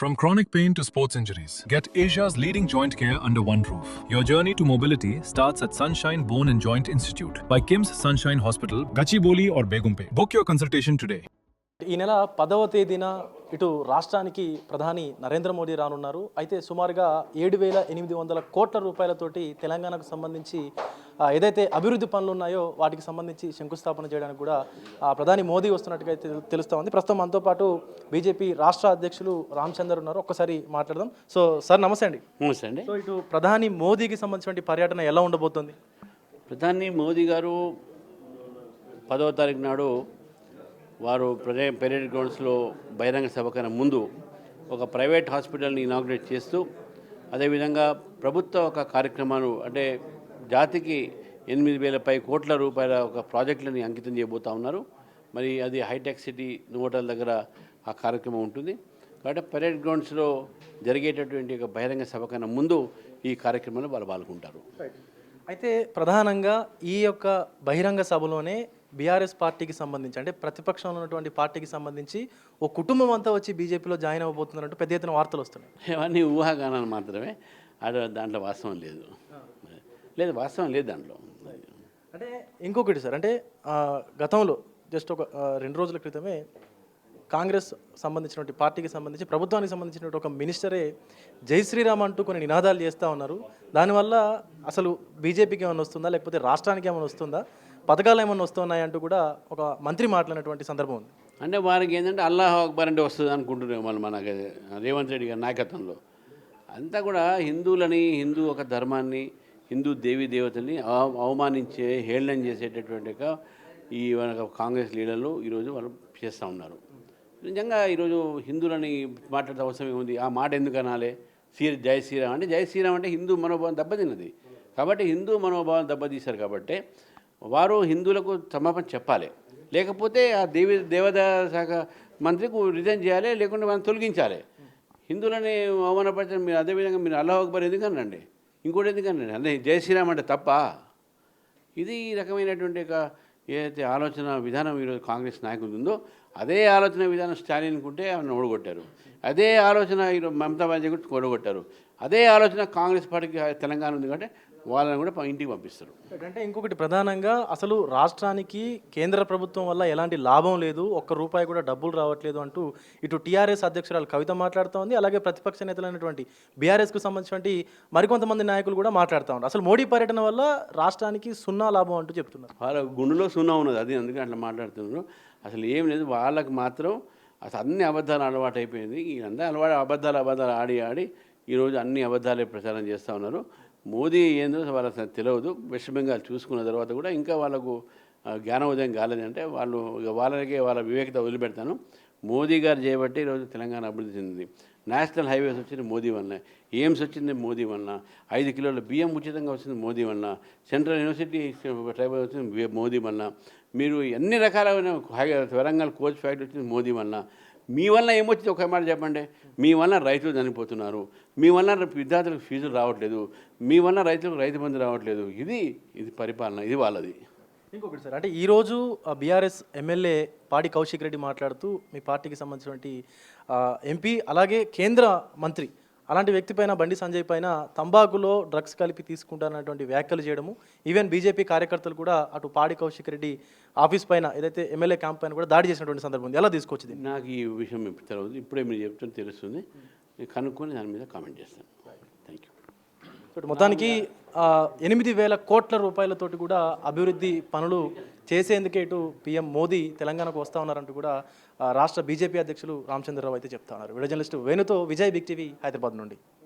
From chronic pain to sports injuries, get Asia's leading joint care under one roof. Your journey to mobility starts at Sunshine Bone and Joint Institute by Kim's Sunshine Hospital, Gachibowli or Begumpe. Book your consultation today. ఈ నెల 10వ తేదీన ఇటు రాష్ట్రానికి ప్రధాని నరేంద్ర మోడీ రానున్నారు. అయితే సుమారుగా 7,800 కోట్ల రూపాయలతోటి తెలంగాణకు సంబంధించి ఏదైతే అభివృద్ధి పనులు ఉన్నాయో వాటికి సంబంధించి శంకుస్థాపన చేయడానికి కూడా ప్రధాని మోదీ వస్తున్నట్టుగా అయితే తెలుస్తూ ఉంది. ప్రస్తుతం మనతో పాటు బీజేపీ రాష్ట్ర అధ్యక్షులు రామచందర్ ఉన్నారు. ఒక్కసారి మాట్లాడదాం. సో సార్ నమస్తే అండి. నమస్తే అండి. సో ఇటు ప్రధాని మోదీకి సంబంధించిన పర్యటన ఎలా ఉండబోతుంది? ప్రధాని మోదీ గారు 10వ తారీఖు నాడు వారు పెరేడ్ గ్రౌండ్స్లో బహిరంగ సభ కన్నా ముందు ఒక ప్రైవేట్ హాస్పిటల్ని ఇనాగ్రేట్ చేస్తూ అదేవిధంగా ప్రభుత్వ ఒక కార్యక్రమాలు అంటే జాతికి 8,000 కోట్ల రూపాయల ఒక ప్రాజెక్టులని అంకితం చేయబోతూ ఉన్నారు. మరి అది హైటెక్ సిటీ హోటల్ దగ్గర ఆ కార్యక్రమం ఉంటుంది. కాబట్టి పెరేడ్ గ్రౌండ్స్లో జరిగేటటువంటి ఒక బహిరంగ సభ కన్నా ముందు ఈ కార్యక్రమంలో వాళ్ళు పాల్గొంటారు. అయితే ప్రధానంగా ఈ యొక్క బహిరంగ సభలోనే బీఆర్ఎస్ పార్టీకి సంబంధించి అంటే ప్రతిపక్షంలో ఉన్నటువంటి పార్టీకి సంబంధించి ఓ కుటుంబం అంతా వచ్చి బీజేపీలో జాయిన్ అవ్వబోతున్నారంటూ పెద్ద ఎత్తున వార్తలు వస్తున్నాయి. ఇవన్నీ ఊహాగానాలు మాత్రమే. దాంట్లో వాస్తవం లేదు. వాస్తవం లేదు దాంట్లో. అంటే ఇంకొకటి సార్, అంటే గతంలో జస్ట్ ఒక 2 రోజుల క్రితమే కాంగ్రెస్ సంబంధించినటువంటి పార్టీకి సంబంధించి ప్రభుత్వానికి సంబంధించినటువంటి ఒక మినిస్టరే జై శ్రీరామ్ అంటూ కొన్ని నినాదాలు చేస్తూ ఉన్నారు. దానివల్ల అసలు బీజేపీకి ఏమైనా వస్తుందా, లేకపోతే రాష్ట్రానికి ఏమైనా వస్తుందా, పథకాలు ఏమైనా వస్తున్నాయి అంటూ కూడా ఒక మంత్రి మాట్లాడినటువంటి సందర్భం ఉంది. అంటే వారికి ఏంటంటే అల్లాహ్ అక్బర్ అంటే వస్తుంది అనుకుంటున్నాం వాళ్ళు. మనకి రేవంత్ రెడ్డి గారి నాయకత్వంలో అంతా కూడా హిందూ ఒక ధర్మాన్ని, హిందూ దేవీ దేవతల్ని అవమానించే హేళన చేసేటటువంటి ఈ కాంగ్రెస్ లీడర్లు ఈరోజు వాళ్ళు చేస్తూ ఉన్నారు. నిజంగా ఈరోజు హిందువులని మాట్లాడే అవసరం ఏముంది? ఆ మాట ఎందుకు అనాలి? జై శ్రీరామ్ అంటే జై శ్రీరామ్ అంటే హిందూ మనోభావం దెబ్బతిన్నది. కాబట్టి హిందూ మనోభావం దెబ్బతీశారు. కాబట్టి వారు హిందువులకు క్షమాపణ చెప్పాలి. లేకపోతే ఆ దేవాదాయ శాఖ మంత్రికి రిజైన్ చేయాలి, లేకుంటే మనం తొలగించాలి. హిందువులని అవమానపరచడం మీరు అదేవిధంగా మీరు అల్లాహ్ అక్బర్ ఎందుకనండి, ఇంకోటి ఎందుకనండి, అదే జై శ్రీరామ్ అంటే తప్ప? ఇది ఈ రకమైనటువంటి ఏదైతే ఆలోచన విధానం ఈరోజు కాంగ్రెస్ నాయకులు ఉందో అదే ఆలోచన విధానం స్టాలిన్కుంటే ఆమెను ఓడగొట్టారు. అదే ఆలోచన ఈరోజు మమతా బెనర్జీ కూడా ఓడగొట్టారు. అదే ఆలోచన కాంగ్రెస్ పార్టీకి తెలంగాణ ఉంది కాబట్టి వాళ్ళని కూడా ఇంటికి పంపిస్తారు. అంటే ఇంకొకటి ప్రధానంగా అసలు రాష్ట్రానికి కేంద్ర ప్రభుత్వం వల్ల ఎలాంటి లాభం లేదు, ఒక్క రూపాయి కూడా డబ్బులు రావట్లేదు అంటూ ఇటు టీఆర్ఎస్ అధ్యక్షురాలు కవిత మాట్లాడుతోంది. అలాగే ప్రతిపక్ష నేతలైనటువంటి బీఆర్ఎస్కు సంబంధించినటువంటి మరికొంతమంది నాయకులు కూడా మాట్లాడుతూ ఉన్నారు. అసలు మోడీ పర్యటన వల్ల రాష్ట్రానికి సున్నా లాభం అంటూ చెప్తున్నారు. వాళ్ళ గుండెలో సున్నా ఉన్నది, అది అందుకే అట్లా మాట్లాడుతున్నారు. అసలు ఏం లేదు, వాళ్ళకి మాత్రం అసలు అన్ని అబద్ధాలు అలవాటు అయిపోయింది. అందరూ అబద్ధాలు ఆడి ఈరోజు అన్ని అబద్ధాలే ప్రచారం చేస్తూ ఉన్నారు. మోదీ ఏందో వాళ్ళకి తెలియదు. వెస్ట్ బెంగాల్ చూసుకున్న తర్వాత కూడా ఇంకా వాళ్ళకు జ్ఞానోదయం కాలేదంటే వాళ్ళకే వాళ్ళ వివేకత వదిలిపెడతాను. మోదీ గారు చేయబట్టి ఈరోజు తెలంగాణ అభివృద్ధి చెందింది. నేషనల్ హైవేస్ వచ్చింది మోదీ వల్ల, ఎయిమ్స్ వచ్చింది మోదీ వల్ల, 5 కిలోల బియ్యం ఉచితంగా వచ్చింది మోదీ వల్ల, సెంట్రల్ యూనివర్సిటీ ట్రైబల్ వచ్చింది మోదీ వల్ల, మీరు ఎన్ని రకాలైన వరంగల్ కోచ్ ఫ్యాక్టరీ వచ్చింది మోదీ వల్ల. మీ వల్ల ఏమొచ్చింది ఒక మాట చెప్పండి. మీ వల్ల రైతులు చనిపోతున్నారు, మీ వల్ల విద్యార్థులకు ఫీజులు రావట్లేదు, మీ వల్ల రైతులకు రైతు బంధు రావట్లేదు. ఇది పరిపాలన, ఇది వాళ్ళది. ఇంకొకటి సార్, అంటే ఈరోజు బీఆర్ఎస్ ఎమ్మెల్యే పాడి కౌశిక్ రెడ్డి మాట్లాడుతూ మీ పార్టీకి సంబంధించినటువంటి ఎంపీ అలాగే కేంద్ర మంత్రి అలాంటి వ్యక్తి పైన, బండి సంజయ్ పైన తంబాకులో డ్రగ్స్ కలిపి తీసుకుంటారన్నటువంటి వ్యాఖ్యలు చేయడము, ఈవెన్ బీజేపీ కార్యకర్తలు కూడా అటు పాడి కౌశిక్ రెడ్డి ఆఫీస్ పైన ఏదైతే ఎమ్మెల్యే క్యాంప్ పైన కూడా దాడి చేసినటువంటి సందర్భం ఉంది. ఎలా తీసుకొచ్చింది? నాకు ఈ విషయం తెలియదు, ఇప్పుడే మీరు చెప్తుంటే తెలుస్తుంది. నేను కనుక్కొని దాని మీద కామెంట్ చేస్తాను. Thank you. మొత్తానికి 8,000 కోట్ల రూపాయలతోటి కూడా అభివృద్ధి పనులు చేసేందుకే ఇటు పీఎం మోదీ తెలంగాణకు వస్తూ ఉన్నారంటూ కూడా రాష్ట్ర బీజేపీ అధ్యక్షులు రామచంద్రరావు అయితే చెప్తా ఉన్నారు. వీడియో జర్నలిస్టు వేణుతో విజయ్, బిగ్ టీవీ, హైదరాబాద్ నుండి.